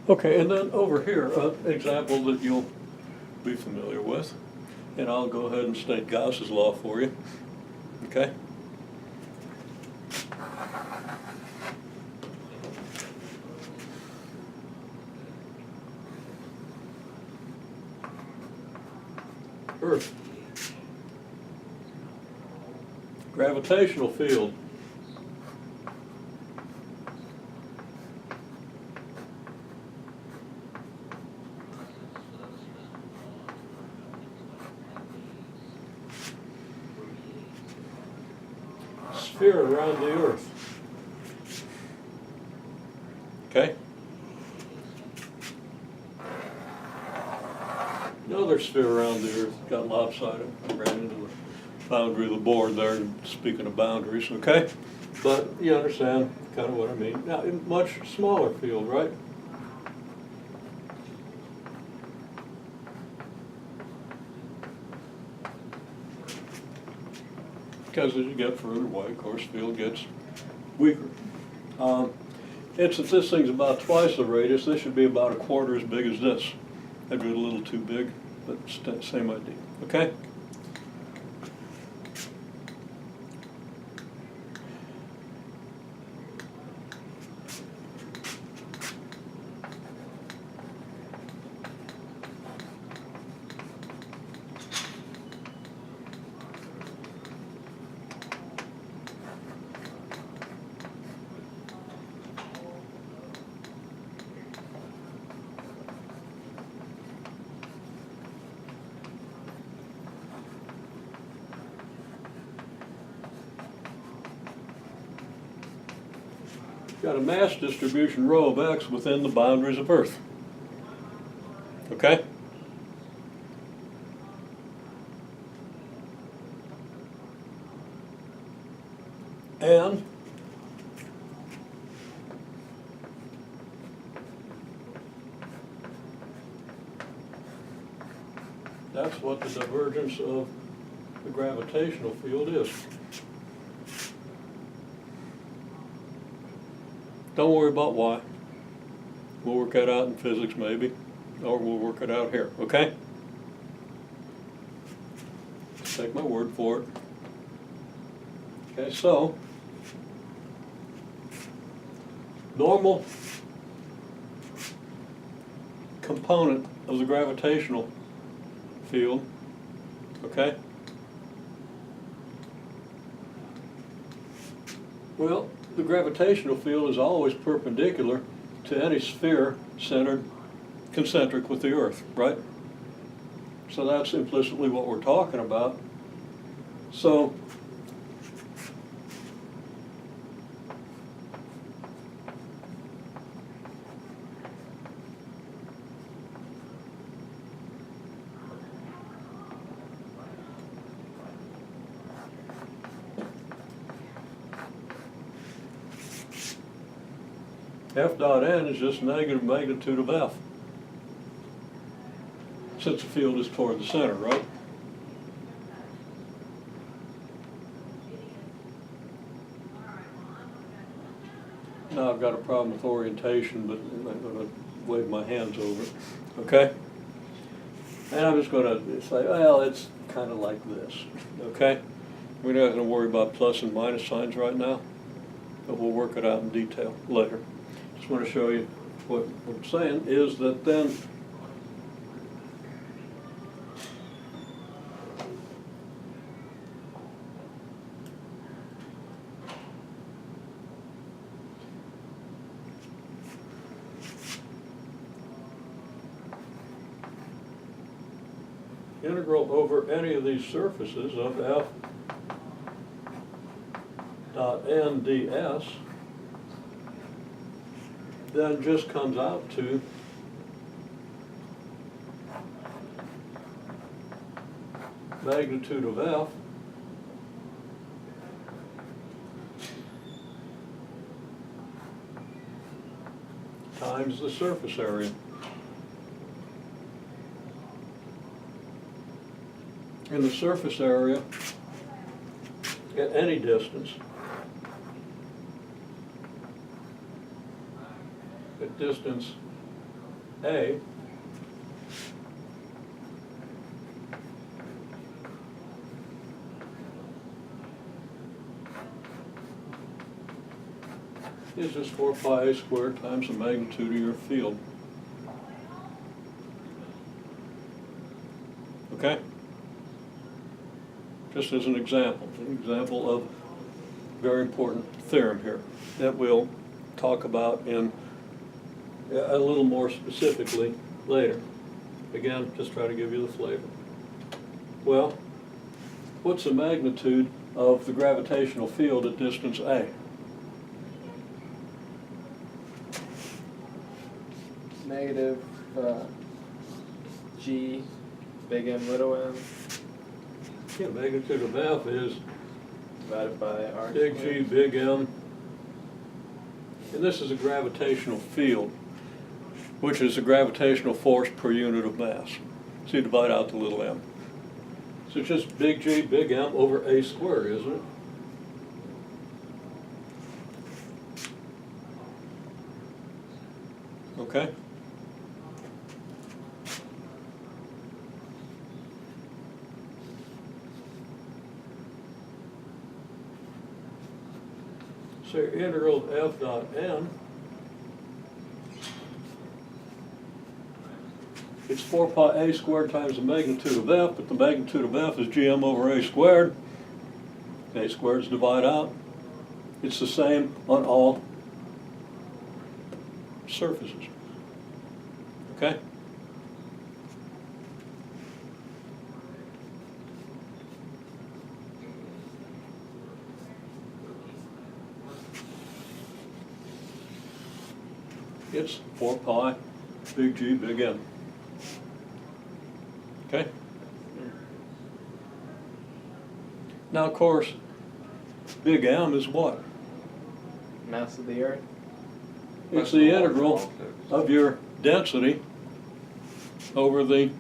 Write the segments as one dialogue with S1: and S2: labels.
S1: Okay, and then over here, an example that you'll be familiar with, and I'll go ahead and state Gauss's law for you, okay? Earth. Gravitational field. Sphere around the Earth. Okay? Another sphere around the Earth got lopsided. I ran into the boundary of the board there, speaking of boundaries, okay? But you understand kind of what I mean. Now, a much smaller field, right? Because as you get further away, of course, field gets weaker. Since this thing's about twice the radius, this should be about a quarter as big as this. That'd be a little too big, but same idea, okay? Got a mass distribution rho of x within the boundaries of Earth. Okay? And that's what the divergence of the gravitational field is. Don't worry about why. We'll work that out in physics maybe, or we'll work it out here, okay? Take my word for it. Okay, so, normal component of the gravitational field, okay? Well, the gravitational field is always perpendicular to any sphere centered concentric with the Earth, right? So that's implicitly what we're talking about. So F dot n is just negative magnitude of F, since the field is toward the center, right? Now I've got a problem with orientation, but I'm going to wave my hands over it, okay? And I'm just going to say, well, it's kind of like this, okay? We're not going to worry about plus and minus signs right now, but we'll work it out in detail later. Just want to show you what I'm saying is that then integral over any of these surfaces of f dot n ds then just comes out to magnitude of f times the surface area. And the surface area at any distance, at distance A is just 4 pi a squared times the magnitude of your field. Okay? Just as an example of a very important theorem here that we'll talk about in a little more specifically later. Again, just try to give you the flavor. Well, what's the magnitude of the gravitational field at distance A?
S2: Negative G, big M, little m,
S1: Yeah, magnitude of F is
S2: divided by R
S1: big G,
S2: squared.
S1: big M. And this is a gravitational field, which is the gravitational force per unit of mass. So you divide out the little m. So it's just big G, big M over A squared, isn't it? Okay? So your integral of F dot N, it's 4 pi a squared times the magnitude of F, but the magnitude of F is gm over a squared. A squareds divide out. It's the same on all surfaces. Okay? It's 4 pi, big G, big M. Okay? Now, of course, big M is what?
S2: Mass of the Earth.
S1: It's the integral of your density over the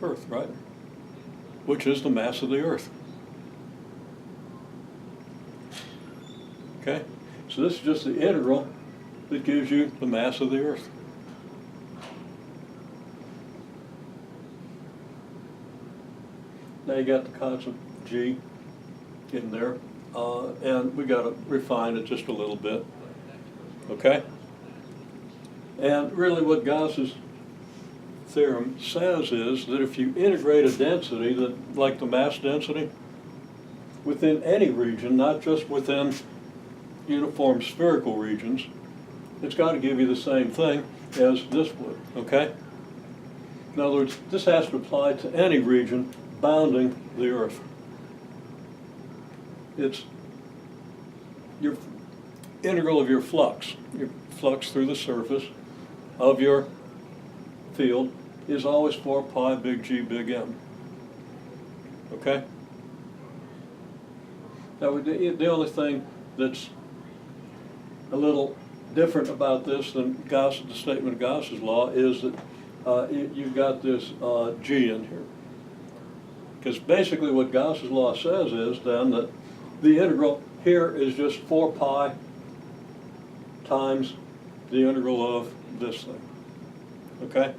S1: Earth, right? Which is the mass of the Earth. Okay? So this is just the integral that gives you the mass of the Earth. Now you got the constant G in there, and we got to refine it just a little bit, okay? And really what Gauss's theorem says is that if you integrate a density, that, like the mass density, within any region, not just within uniform spherical regions, it's got to give you the same thing as this would, okay? In other words, this has to apply to any region bounding the Earth. It's your integral of your flux through the surface of your field is always 4 pi big G big M. Okay? Now, the only thing that's a little different about this than Gauss, the statement of Gauss's law is that you've got this G in here. Because basically what Gauss's law says is then that the integral here is just 4 pi times the integral of this thing. Okay?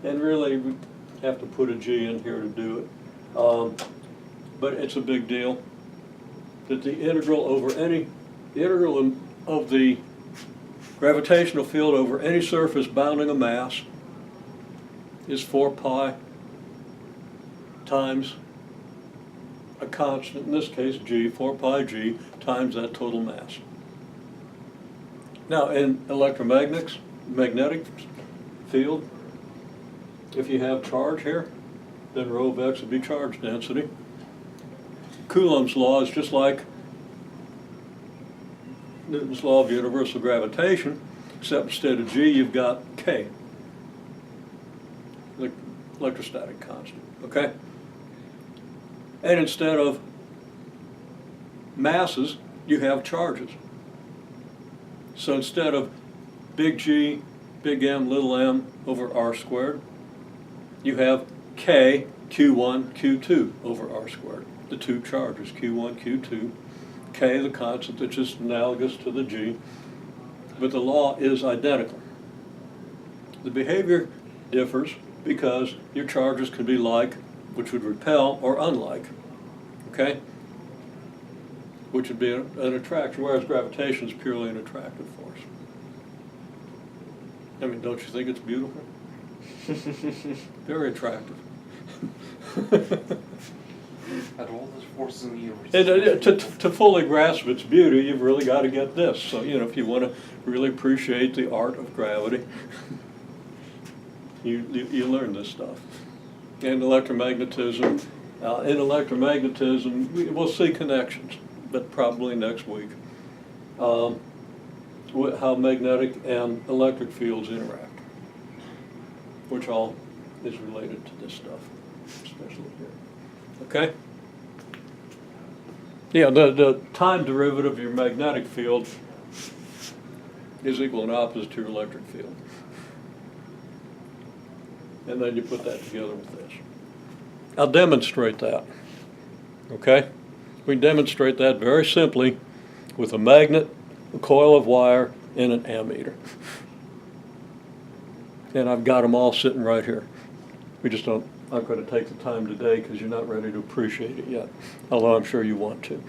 S1: And really we have to put a G in here to do it. But it's a big deal that the integral of the gravitational field over any surface bounding a mass is 4 pi times a constant, in this case G, 4 pi G, times that total mass. Now in magnetic field, if you have charge here, then rho of x would be charge density. Coulomb's law is just like Newton's law of universal gravitation, except instead of G, you've got K, the electrostatic constant, okay? And instead of masses, you have charges. So instead of big G, big M, little m over R squared, you have K, Q1, Q2 over R squared, the two charges, Q1, Q2. K, the constant that's just analogous to the G, but the law is identical. The behavior differs because your charges can be like, which would repel, or unlike, okay? Which would be an attraction, whereas gravitation is purely an attractive force. I mean, don't you think it's beautiful? Very attractive.
S3: Out of all those forces in the universe.
S1: And, to fully grasp its beauty, you've really got to get this. So, you know, if you want to really appreciate the art of gravity, you learn this stuff. And electromagnetism, in electromagnetism, we'll see connections, but probably next week. How magnetic and electric fields interact, which all is related to this stuff, especially here. Okay? Yeah, the time derivative of your magnetic field is equal and opposite to your electric field. And then you put that together with this. I'll demonstrate that. Okay? We can demonstrate that very simply with a magnet, a coil of wire, and an ammeter. And I've got them all sitting right here. We just aren't going to take the time today because you're not ready to appreciate it yet, although I'm sure you want to.